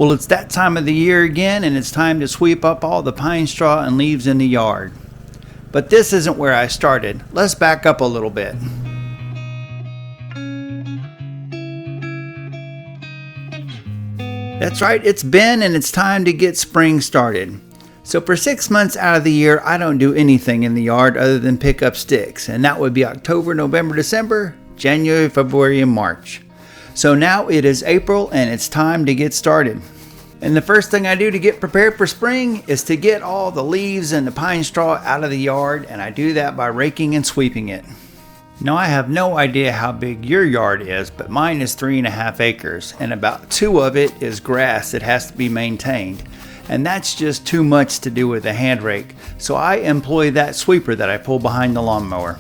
Well, it's that time of the year again, and it's time to sweep up all the pine straw and leaves in the yard. But this isn't where I started. Let's back up a little bit. That's right, it's been and it's time to get spring started. So for 6 months out of the year, I don't do anything in the yard other than pick up sticks, and that would be October, November, December, January, February, and March. So now it is April and it's time to get started. And the first thing I do to get prepared for spring is to get all the leaves and the pine straw out of the yard, and I do that by raking and sweeping it. Now I have no idea how big your yard is, but mine is 3.5 acres, and about 2 of it is grass that has to be maintained. And that's just too much to do with a hand rake, so I employ that sweeper that I pull behind the lawnmower.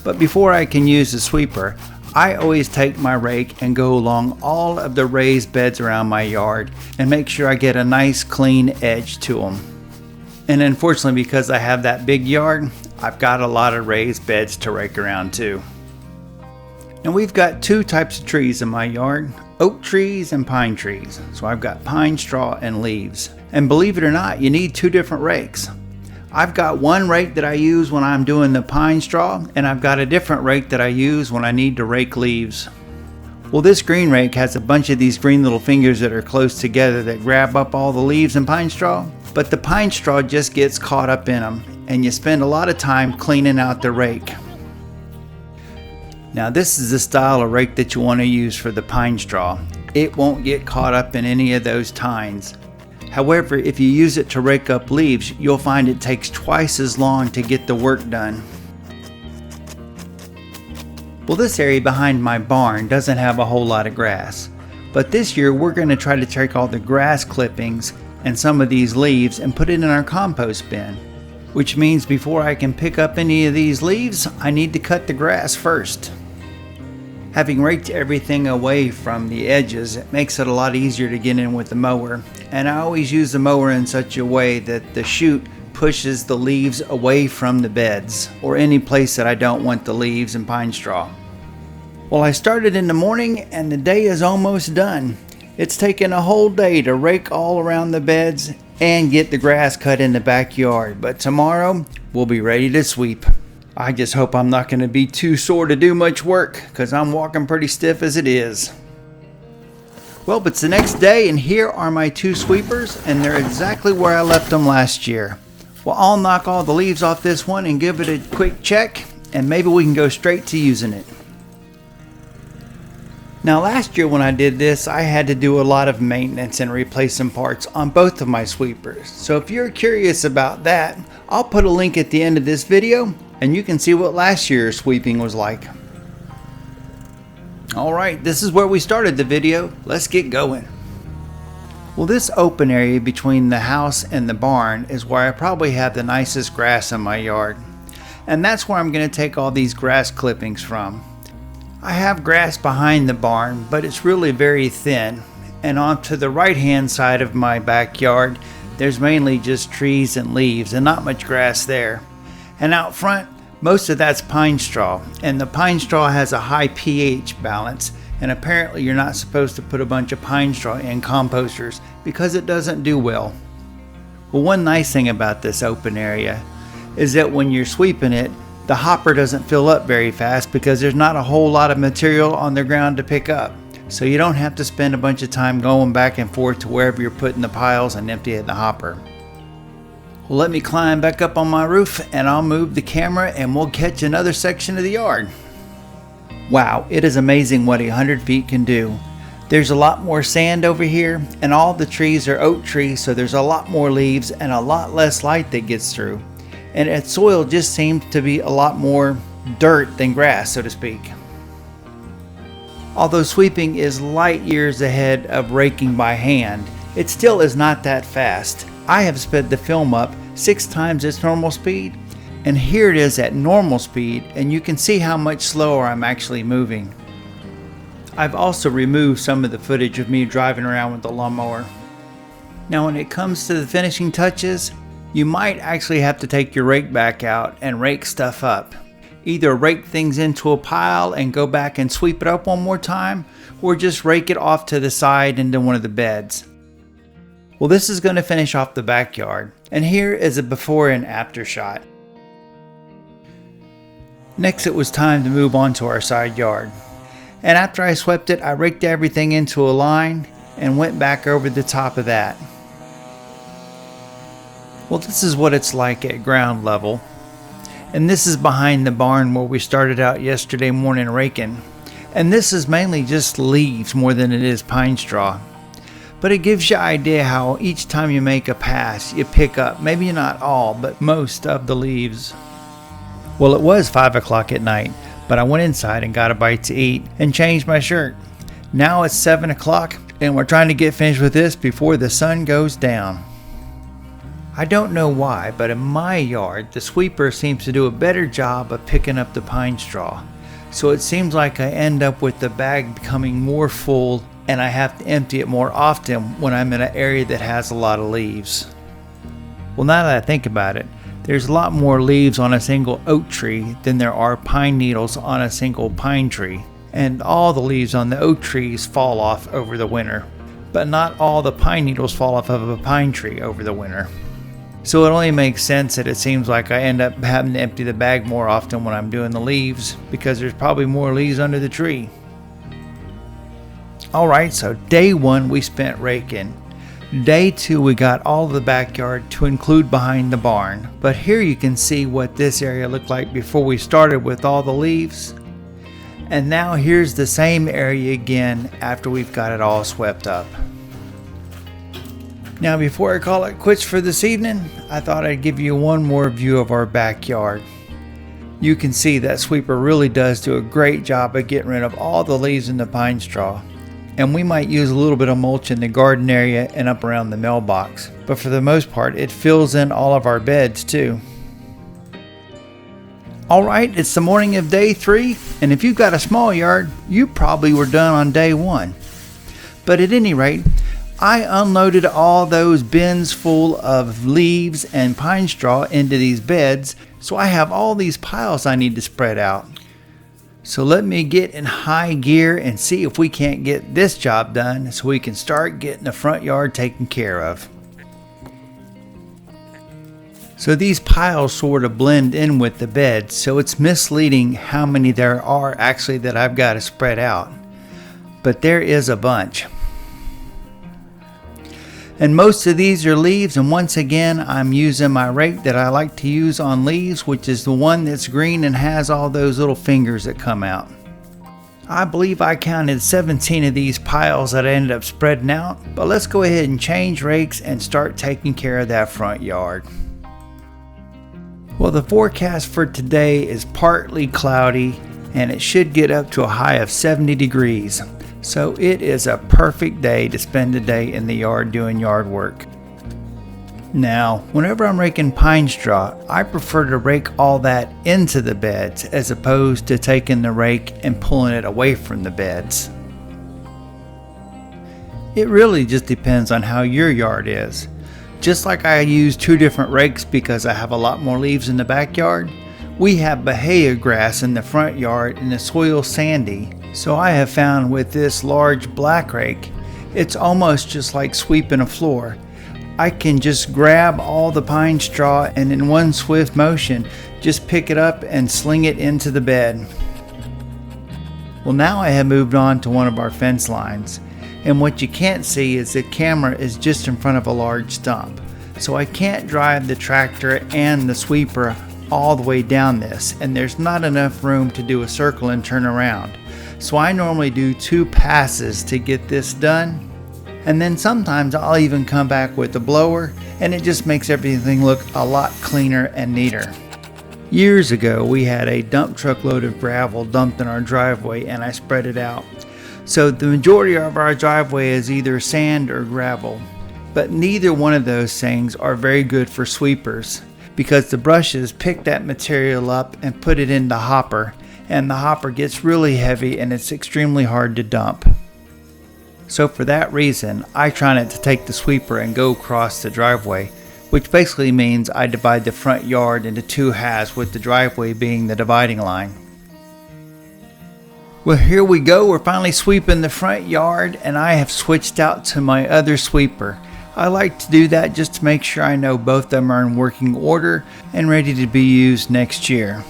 But before I can use the sweeper, I always take my rake and go along all of the raised beds around my yard and make sure I get a nice clean edge to them. And unfortunately, because I have that big yard, I've got a lot of raised beds to rake around too. Now we've got 2 types of trees in my yard, oak trees and pine trees. So I've got pine straw and leaves. And believe it or not, you need 2 different rakes. I've got one rake that I use when I'm doing the pine straw, and I've got a different rake that I use when I need to rake leaves. Well, this green rake has a bunch of these green little fingers that are close together that grab up all the leaves and pine straw, but the pine straw just gets caught up in them, and you spend a lot of time cleaning out the rake. Now this is the style of rake that you want to use for the pine straw. It won't get caught up in any of those tines. However, if you use it to rake up leaves, you'll find it takes twice as long to get the work done. Well, this area behind my barn doesn't have a whole lot of grass, but this year we're going to try to take all the grass clippings and some of these leaves and put it in our compost bin, which means before I can pick up any of these leaves, I need to cut the grass first. Having raked everything away from the edges, it makes it a lot easier to get in with the mower, and I always use the mower in such a way that the chute pushes the leaves away from the beds or any place that I don't want the leaves and pine straw. Well, I started in the morning and the day is almost done. It's taken a whole day to rake all around the beds and get the grass cut in the backyard, but tomorrow we'll be ready to sweep. I just hope I'm not going to be too sore to do much work, because I'm walking pretty stiff as it is. Well, but it's the next day, and here are my 2 sweepers, and they're exactly where I left them last year. Well, I'll knock all the leaves off this one and give it a quick check, and maybe we can go straight to using it. Now last year when I did this, I had to do a lot of maintenance and replace some parts on both of my sweepers. So if you're curious about that, I'll put a link at the end of this video, and you can see what last year's sweeping was like. Alright, this is where we started the video. Let's get going. Well, this open area between the house and the barn is where I probably have the nicest grass in my yard. And that's where I'm going to take all these grass clippings from. I have grass behind the barn, but it's really very thin. And on to the right hand side of my backyard, there's mainly just trees and leaves and not much grass there. And out front, most of that's pine straw, and the pine straw has a high pH balance, and apparently you're not supposed to put a bunch of pine straw in composters because it doesn't do well. Well, one nice thing about this open area is that when you're sweeping it, the hopper doesn't fill up very fast because there's not a whole lot of material on the ground to pick up. So you don't have to spend a bunch of time going back and forth to wherever you're putting the piles and emptying the hopper. Well, let me climb back up on my roof and I'll move the camera and we'll catch another section of the yard. Wow, it is amazing what 100 feet can do. There's a lot more sand over here, and all the trees are oak trees, so there's a lot more leaves and a lot less light that gets through. And its soil just seems to be a lot more dirt than grass, so to speak. Although sweeping is light years ahead of raking by hand, it still is not that fast. I have sped the film up 6 times its normal speed, and here it is at normal speed, and you can see how much slower I'm actually moving. I've also removed some of the footage of me driving around with the lawnmower. Now when it comes to the finishing touches, you might actually have to take your rake back out and rake stuff up. Either rake things into a pile and go back and sweep it up one more time, or just rake it off to the side into one of the beds. Well, this is going to finish off the backyard, and here is a before and after shot. Next, it was time to move on to our side yard. And after I swept it, I raked everything into a line and went back over the top of that. Well, this is what it's like at ground level. And this is behind the barn where we started out yesterday morning raking. And this is mainly just leaves more than it is pine straw. But it gives you an idea how each time you make a pass, you pick up, maybe not all, but most of the leaves. Well, it was 5 o'clock at night, but I went inside and got a bite to eat and changed my shirt. Now it's 7 o'clock and we're trying to get finished with this before the sun goes down. I don't know why, but in my yard, the sweeper seems to do a better job of picking up the pine straw. So it seems like I end up with the bag becoming more full and I have to empty it more often when I'm in an area that has a lot of leaves. Well, now that I think about it, there's a lot more leaves on a single oak tree than there are pine needles on a single pine tree. And all the leaves on the oak trees fall off over the winter. But not all the pine needles fall off of a pine tree over the winter. So it only makes sense that it seems like I end up having to empty the bag more often when I'm doing the leaves, because there's probably more leaves under the tree. Alright, so day 1 we spent raking. Day 2 we got all of the backyard to include behind the barn. But here you can see what this area looked like before we started with all the leaves. And now here's the same area again after we've got it all swept up. Now before I call it quits for this evening, I thought I'd give you one more view of our backyard. You can see that sweeper really does do a great job of getting rid of all the leaves in the pine straw. And we might use a little bit of mulch in the garden area and up around the mailbox. But for the most part, it fills in all of our beds too. Alright, it's the morning of day 3, and if you've got a small yard, you probably were done on day 1. But at any rate, I unloaded all those bins full of leaves and pine straw into these beds, so I have all these piles I need to spread out. So let me get in high gear and see if we can't get this job done so we can start getting the front yard taken care of. So these piles sort of blend in with the bed, so it's misleading how many there are actually that I've got to spread out. But there is a bunch. And most of these are leaves, and once again I'm using my rake that I like to use on leaves, which is the one that's green and has all those little fingers that come out. I believe I counted 17 of these piles that I ended up spreading out, but let's go ahead and change rakes and start taking care of that front yard. Well, the forecast for today is partly cloudy and it should get up to a high of 70 degrees. So it is a perfect day to spend the day in the yard doing yard work. Now, whenever I'm raking pine straw, I prefer to rake all that into the beds as opposed to taking the rake and pulling it away from the beds. It really just depends on how your yard is. Just like I use 2 different rakes because I have a lot more leaves in the backyard, we have bahia grass in the front yard and the soil sandy. So I have found with this large black rake, it's almost just like sweeping a floor. I can just grab all the pine straw and in one swift motion, just pick it up and sling it into the bed. Well, now I have moved on to one of our fence lines. And what you can't see is the camera is just in front of a large stump. So I can't drive the tractor and the sweeper all the way down this, and there's not enough room to do a circle and turn around. So I normally do 2 passes to get this done, and then sometimes I'll even come back with the blower, and it just makes everything look a lot cleaner and neater. Years ago we had a dump truck load of gravel dumped in our driveway and I spread it out. So the majority of our driveway is either sand or gravel, but neither one of those things are very good for sweepers because the brushes pick that material up and put it in the hopper, and the hopper gets really heavy and it's extremely hard to dump. So for that reason, I try not to take the sweeper and go across the driveway, which basically means I divide the front yard into two halves with the driveway being the dividing line. Well, here we go. We're finally sweeping the front yard, and I have switched out to my other sweeper. I like to do that just to make sure I know both of them are in working order and ready to be used next year.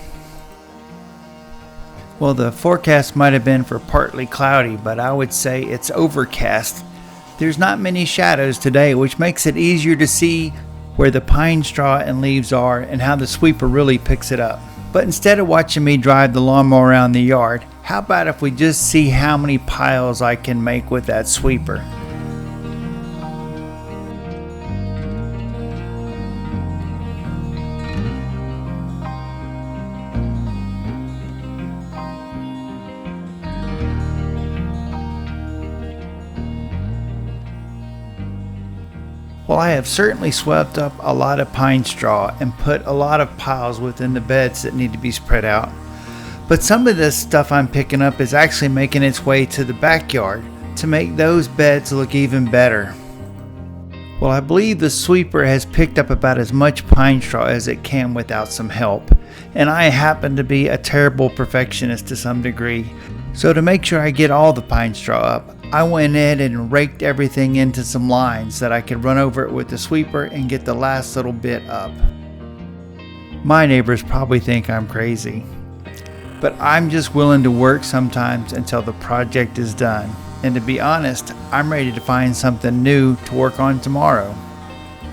Well, the forecast might have been for partly cloudy, but I would say it's overcast. There's not many shadows today, which makes it easier to see where the pine straw and leaves are and how the sweeper really picks it up. But instead of watching me drive the lawnmower around the yard, how about if we just see how many piles I can make with that sweeper? Well, I have certainly swept up a lot of pine straw and put a lot of piles within the beds that need to be spread out. But some of this stuff I'm picking up is actually making its way to the backyard to make those beds look even better. Well, I believe the sweeper has picked up about as much pine straw as it can without some help. And I happen to be a terrible perfectionist to some degree. So to make sure I get all the pine straw up, I went in and raked everything into some lines that I could run over it with the sweeper and get the last little bit up. My neighbors probably think I'm crazy, but I'm just willing to work sometimes until the project is done. And to be honest, I'm ready to find something new to work on tomorrow.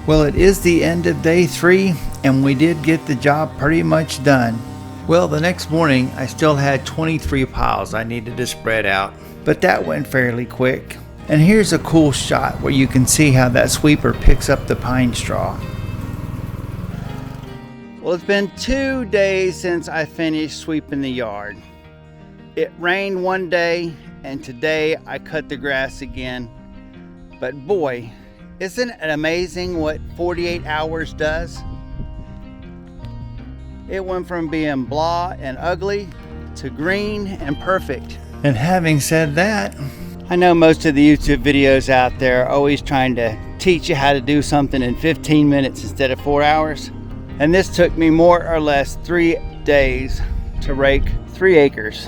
Well, it is the end of day 3, and we did get the job pretty much done. Well, the next morning I still had 23 piles I needed to spread out, but that went fairly quick. And here's a cool shot where you can see how that sweeper picks up the pine straw. Well, it's been 2 days since I finished sweeping the yard. It rained one day, and today I cut the grass again. But boy, isn't it amazing what 48 hours does? It went from being blah and ugly to green and perfect. And having said that, I know most of the YouTube videos out there are always trying to teach you how to do something in 15 minutes instead of 4 hours. And this took me more or less 3 days to rake 3 acres.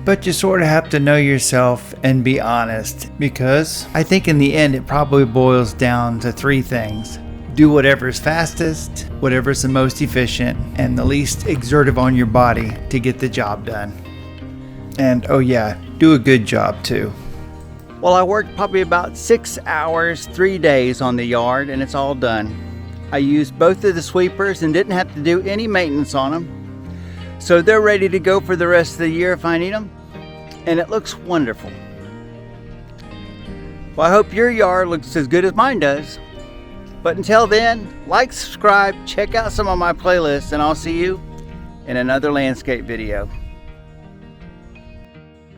But you sort of have to know yourself and be honest, because I think in the end it probably boils down to 3 things. Do whatever's fastest, whatever's the most efficient, and the least exertive on your body to get the job done. And oh yeah, do a good job too. Well, I worked probably about 6 hours, 3 days on the yard, and it's all done. I used both of the sweepers and didn't have to do any maintenance on them. So they're ready to go for the rest of the year if I need them. And it looks wonderful. Well, I hope your yard looks as good as mine does. But until then, like, subscribe, check out some of my playlists, and I'll see you in another landscape video.